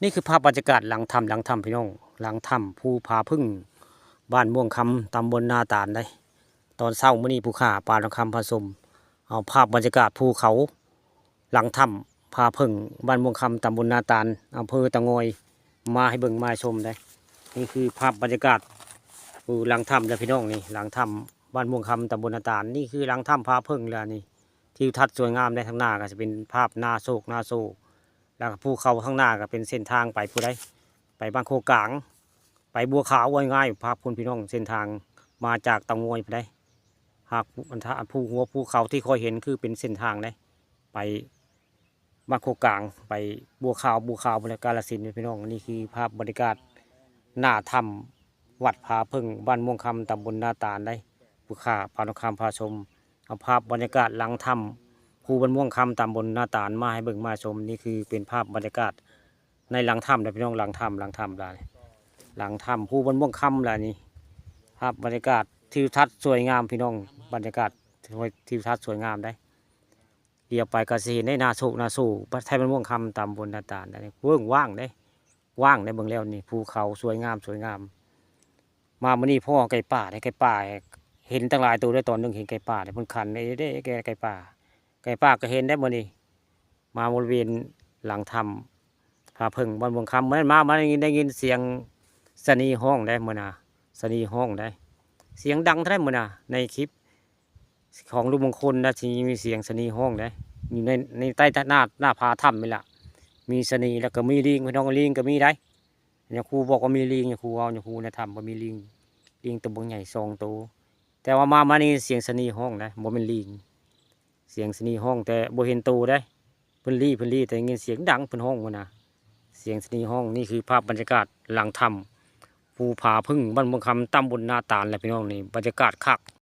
นี่คือภาพบรรยากาศหลังถ้ำพี่น้องหลังถ้ำภูผาพึ่งบ้านม่วงคำตำบลนาตาลได้ตอนเช้ามื้อนี้ผู้ข่าปลาทองคำผสมเอาภาพบรรยากาศภูเขาหลังถ้ำผาพึ่งบ้านม่วงคำตำบลนาตาลอำเภอตะงอยมาให้เบิ่งมาชมได้นี่คือภาพบรรยากาศหลังถ้ำนะพี่น้องนี่หลังถ้ำบ้านม่วงคำตำบลนาตาลนี่คือหลังถ้ำผาพึ่งแล้วนี่ทิวทัศน์สวยงามได้ทั้งหน้าก็จะเป็นภาพนาโศกนาโศกแล้วภูเขาข้างหน้าก็เป็นเส้นทางไปผู้ใดไปบ้านโคกลางไปบัวขาวง่ายๆภาพคุณพี่น้องเส้นทางมาจากเตางอยไปได้หากภูหัวภูเขาที่คอยเห็นคือเป็นเส้นทางได้ไปบ้านโคกลางไปบัวขาวบริการสินพี่น้องนี่คือภาพบรรยากาศหน้าถ้ำวัดผาพึ่งบ้านม่วงคำตำบลนาตาลได้ผู้ข่าพานุคำพาชมเอาภาพบรรยากาศหลังถ้ำภูบ้านม่วงคำตำบลนาตาลมาให้เบิ่งมาชมนี่คือเป็นภาพบรรยากาศในหลังถ้ำนะพี่น้องหลังถ้ำล่ะหลังถ้ำภูบ้านม่วงคำล่ะนี่ภาพบรรยากาศทิวทัศน์สวยงามพี่น้องบรรยากาศทิวทัศน์สวยงามได้เดี๋ยวไปกระสีได้นาสู่ไทยบ้านม่วงคำตำบลนาตาลได้เวิ้งว่างได้เบิ่งแล้วนี่ภูเขาสวยงามมามื่อนี้พ่อไก่ป่าได้ไก่ป่าเห็นตั้งหลายตัวได้ตอนนึงเห็นไก่ป่าได้เพิ่นคันได้ไก่ป่าก็เห็นได้มื่อนี้มาบริเวณหลังถ้ำผาพึ่งบ้านม่วงคำเมื่อมาได้ยินเสียงสนีห้องได้มื่อน่ะสนีห้องได้เสียงดังเท่าไหร่มื่อน่ะในคลิปของลุงมงคลนะที่มีเสียงสนีห้องได้อยู่ในใต้หน้าผาถ้ำนี่แหละมีสนีแล้วก็มีลิงพี่น้องลิงก็มีได้เนี่ยครูบอกว่ามีลิงเนี่ยครูเอาเนี่ยครูในถ้ำว่ามีลิงตัวบางใหญ่2 ตัวแต่ว่ามานี่เสียงสนีห้องนะบ่เป็นลิงเสียงสนีห้องแต่บ่เห็นตัวได้เพิ่นลี่แต่เงี้ยเสียงดังเพิ่นห้องว่านะเสียงสนีห้องนี่คือภาพบรรยากาศหลังถ้ำภูผาพึ่งบ้านม่วงคำตำบลนาตาลแหละพี่น้องนี่บรรยากาศคัก